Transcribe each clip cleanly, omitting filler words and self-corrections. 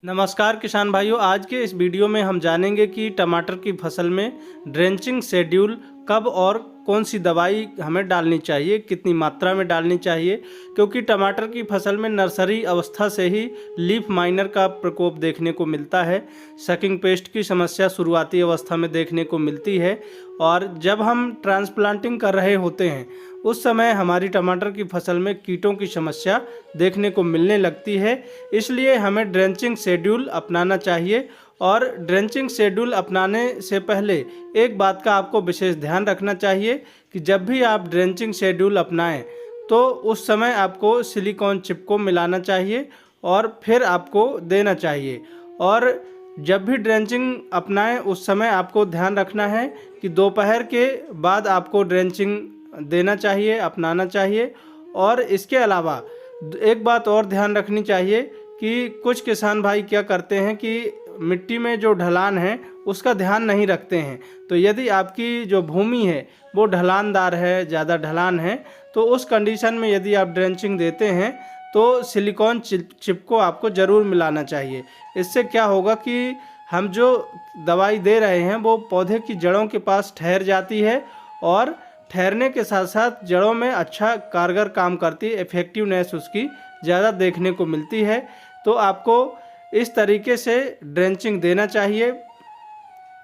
नमस्कार किसान भाइयों, आज के इस वीडियो में हम जानेंगे कि टमाटर की फसल में ड्रेंचिंग शेड्यूल कब और कौन सी दवाई हमें डालनी चाहिए, कितनी मात्रा में डालनी चाहिए। क्योंकि टमाटर की फसल में नर्सरी अवस्था से ही लीफ माइनर का प्रकोप देखने को मिलता है। सकिंग पेस्ट की समस्या शुरुआती अवस्था में देखने को मिलती है और जब हम ट्रांसप्लांटिंग कर रहे होते हैं उस समय हमारी टमाटर की फसल में कीटों की समस्या देखने को मिलने लगती है। इसलिए हमें ड्रेंचिंग शेड्यूल अपनाना चाहिए और ड्रेंचिंग शेड्यूल अपनाने से पहले एक बात का आपको विशेष ध्यान रखना चाहिए कि जब भी आप ड्रेंचिंग शेड्यूल अपनाएं तो उस समय आपको सिलिकॉन चिप को मिलाना चाहिए और फिर आपको देना चाहिए। और जब भी ड्रेंचिंग अपनाएं उस समय आपको ध्यान रखना है कि दोपहर के बाद आपको ड्रेंचिंग देना चाहिए, अपनाना चाहिए। और इसके अलावा एक बात और ध्यान रखनी चाहिए कि कुछ किसान भाई क्या करते हैं कि मिट्टी में जो ढलान है उसका ध्यान नहीं रखते हैं। तो यदि आपकी जो भूमि है वो ढलानदार है, ज़्यादा ढलान है, तो उस कंडीशन में यदि आप ड्रेंचिंग देते हैं तो सिलिकॉन चिप को आपको ज़रूर मिलाना चाहिए। इससे क्या होगा कि हम जो दवाई दे रहे हैं वो पौधे की जड़ों के पास ठहर जाती है और ठहरने के साथ साथ जड़ों में अच्छा कारगर काम करती है, इफ़ेक्टिवनेस उसकी ज़्यादा देखने को मिलती है। तो आपको इस तरीके से ड्रेंचिंग देना चाहिए।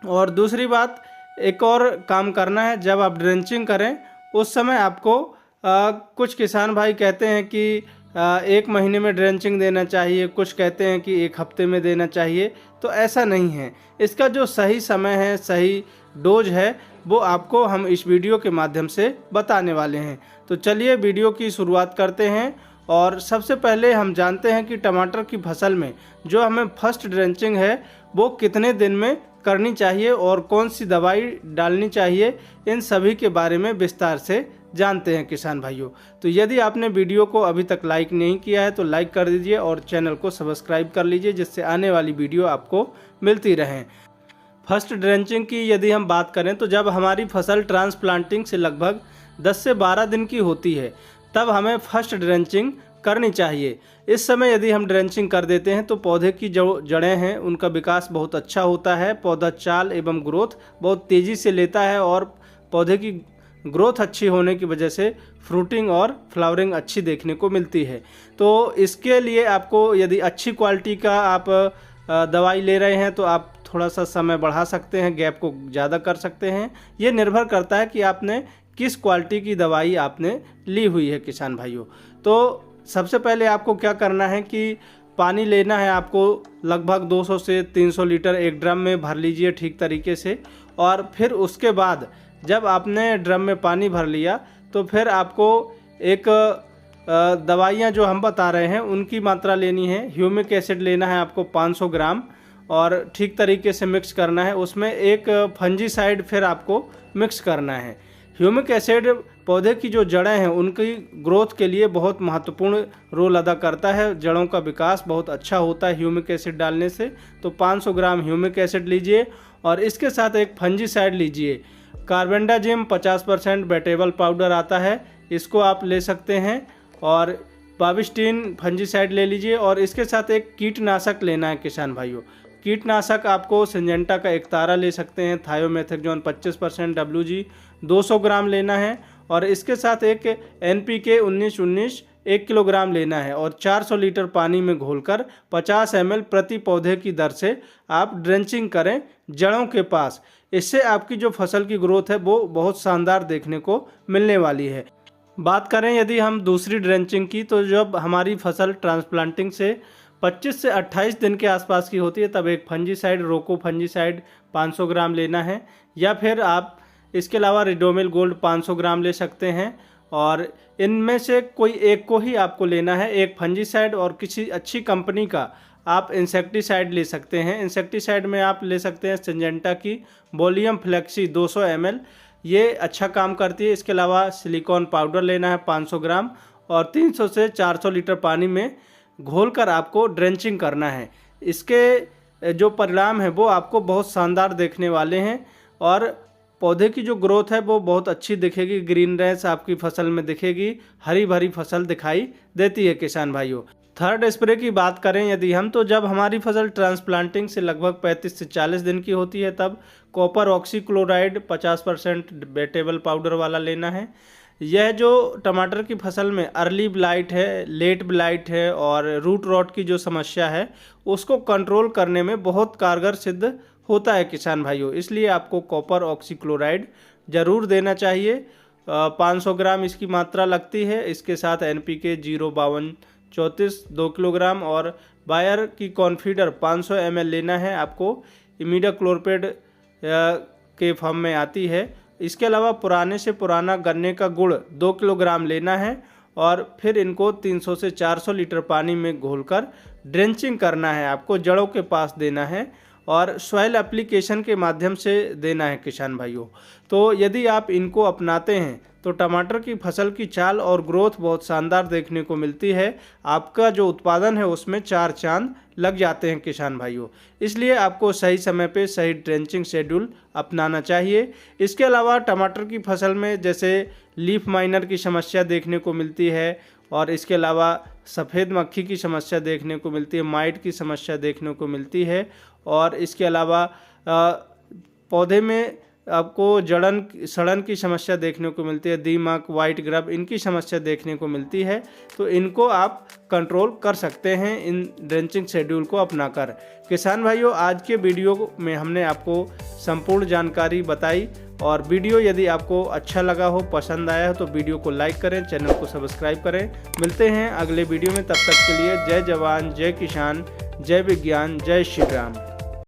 और दूसरी बात, एक और काम करना है, जब आप ड्रेंचिंग करें उस समय आपको कुछ किसान भाई कहते हैं कि 1 महीने में ड्रेंचिंग देना चाहिए, कुछ कहते हैं कि 1 हफ्ते में देना चाहिए। तो ऐसा नहीं है। इसका जो सही समय है, सही डोज है, वो आपको हम इस वीडियो के माध्यम से बताने वाले हैं। तो चलिए वीडियो की शुरुआत करते हैं। और सबसे पहले हम जानते हैं कि टमाटर की फसल में जो हमें फर्स्ट ड्रेंचिंग है वो कितने दिन में करनी चाहिए और कौन सी दवाई डालनी चाहिए, इन सभी के बारे में विस्तार से जानते हैं किसान भाइयों। तो यदि आपने वीडियो को अभी तक लाइक नहीं किया है तो लाइक कर दीजिए और चैनल को सब्सक्राइब कर लीजिए, जिससे आने वाली वीडियो आपको मिलती रहें। फर्स्ट ड्रेंचिंग की यदि हम बात करें तो जब हमारी फसल ट्रांसप्लांटिंग से लगभग 10 से 12 दिन की होती है तब हमें फर्स्ट ड्रेंचिंग करनी चाहिए। इस समय यदि हम ड्रेंचिंग कर देते हैं तो पौधे की जो जड़ें हैं उनका विकास बहुत अच्छा होता है, पौधा चाल एवं ग्रोथ बहुत तेज़ी से लेता है और पौधे की ग्रोथ अच्छी होने की वजह से फ्रूटिंग और फ्लावरिंग अच्छी देखने को मिलती है। तो इसके लिए आपको यदि अच्छी क्वालिटी का आप दवाई ले रहे हैं तो आप थोड़ा सा समय बढ़ा सकते हैं, गैप को ज़्यादा कर सकते हैं। ये निर्भर करता है कि आपने किस क्वालिटी की दवाई आपने ली हुई है किसान भाइयों। तो सबसे पहले आपको क्या करना है कि पानी लेना है, आपको लगभग 200 से 300 लीटर एक ड्रम में भर लीजिए ठीक तरीके से। और फिर उसके बाद जब आपने ड्रम में पानी भर लिया तो फिर आपको एक दवाइयाँ जो हम बता रहे हैं उनकी मात्रा लेनी है। ह्यूमिक एसिड लेना है आपको 500 ग्राम और ठीक तरीके से मिक्स करना है। उसमें एक फंजीसाइड फिर आपको मिक्स करना है। ह्यूमिक एसिड पौधे की जो जड़ें हैं उनकी ग्रोथ के लिए बहुत महत्वपूर्ण रोल अदा करता है, जड़ों का विकास बहुत अच्छा होता है ह्यूमिक एसिड डालने से। तो 500 ग्राम ह्यूमिक एसिड लीजिए और इसके साथ एक फंजीसाइड लीजिए। कार्बेंडाजिम 50% वेटेबल पाउडर आता है, इसको आप ले सकते हैं। और बाविस्टीन फंजीसाइड ले लीजिए और इसके साथ एक कीटनाशक लेना है किसान भाइयों। कीटनाशक आपको सिंजेंटा का एक तारा ले सकते हैं, थायोमेथाक्सोन 25% WG 200 ग्राम लेना है। और इसके साथ एक NPK 19-19 1 किलोग्राम लेना है और 400 लीटर पानी में घोलकर 50 ml प्रति पौधे की दर से आप ड्रेंचिंग करें जड़ों के पास। इससे आपकी जो फसल की ग्रोथ है वो बहुत शानदार देखने को मिलने वाली है। बात करें यदि हम दूसरी ड्रेंचिंग की, तो जब हमारी फसल ट्रांसप्लांटिंग से 25 से 28 दिन के आसपास की होती है तब एक फंजीसाइड, रोको फंजीसाइड 500 ग्राम लेना है, या फिर आप इसके अलावा रिडोमिल गोल्ड 500 ग्राम ले सकते हैं। और इनमें से कोई एक को ही आपको लेना है, एक फंजीसाइड और किसी अच्छी कंपनी का आप इंसेक्टिसाइड ले सकते हैं। इंसेक्टिसाइड में आप ले सकते हैं सिंजेंटा की वॉल्यूम फ्लेक्सी 200 ml, ये अच्छा काम करती है। इसके अलावा सिलिकॉन पाउडर लेना है 500 ग्राम और 300 से 400 लीटर पानी में घोलकर आपको ड्रेंचिंग करना है। इसके जो परिणाम है वो आपको बहुत शानदार देखने वाले हैं और पौधे की जो ग्रोथ है वो बहुत अच्छी दिखेगी, ग्रीननेस आपकी फसल में दिखेगी, हरी भरी फसल दिखाई देती है किसान भाइयों। थर्ड स्प्रे की बात करें यदि हम, तो जब हमारी फसल ट्रांसप्लांटिंग से लगभग 35 से 40 दिन की होती है तब कॉपर ऑक्सीक्लोराइड 50% वेटेबल पाउडर वाला लेना है। यह जो टमाटर की फसल में अर्ली ब्लाइट है, लेट ब्लाइट है और रूट रॉट की जो समस्या है उसको कंट्रोल करने में बहुत कारगर सिद्ध होता है किसान भाइयों। इसलिए आपको कॉपर ऑक्सीक्लोराइड ज़रूर देना चाहिए। 500 ग्राम इसकी मात्रा लगती है। इसके साथ NPK 05234 2 किलोग्राम और बायर की कॉन्फीडर 500 ml लेना है आपको। इमिडाक्लोरपेड के फॉर्म में आती है। इसके अलावा पुराने से पुराना गन्ने का गुड़ 2 किलोग्राम लेना है और फिर इनको 300 से 400 लीटर पानी में घोलकर ड्रेंचिंग करना है, आपको जड़ों के पास देना है और सॉइल एप्लीकेशन के माध्यम से देना है किसान भाइयों। तो यदि आप इनको अपनाते हैं तो टमाटर की फसल की चाल और ग्रोथ बहुत शानदार देखने को मिलती है। आपका जो उत्पादन है उसमें 4 चांद लग जाते हैं किसान भाइयों। इसलिए आपको सही समय पे सही ड्रेंचिंग शेड्यूल अपनाना चाहिए। इसके अलावा टमाटर की फसल में जैसे लीफ माइनर की समस्या देखने को मिलती है और इसके अलावा सफ़ेद मक्खी की समस्या देखने को मिलती है, माइट की समस्या देखने को मिलती है और इसके अलावा पौधे में आपको सड़न की समस्या देखने को मिलती है, दीमक, वाइट ग्रब, इनकी समस्या देखने को मिलती है। तो इनको आप कंट्रोल कर सकते हैं इन ड्रेंचिंग शेड्यूल को अपनाकर। किसान भाइयों, आज के वीडियो में हमने आपको संपूर्ण जानकारी बताई और वीडियो यदि आपको अच्छा लगा हो, पसंद आया हो तो वीडियो को लाइक करें, चैनल को सब्सक्राइब करें। मिलते हैं अगले वीडियो में, तब तक के लिए जय जवान, जय किसान, जय विज्ञान, जय श्री राम।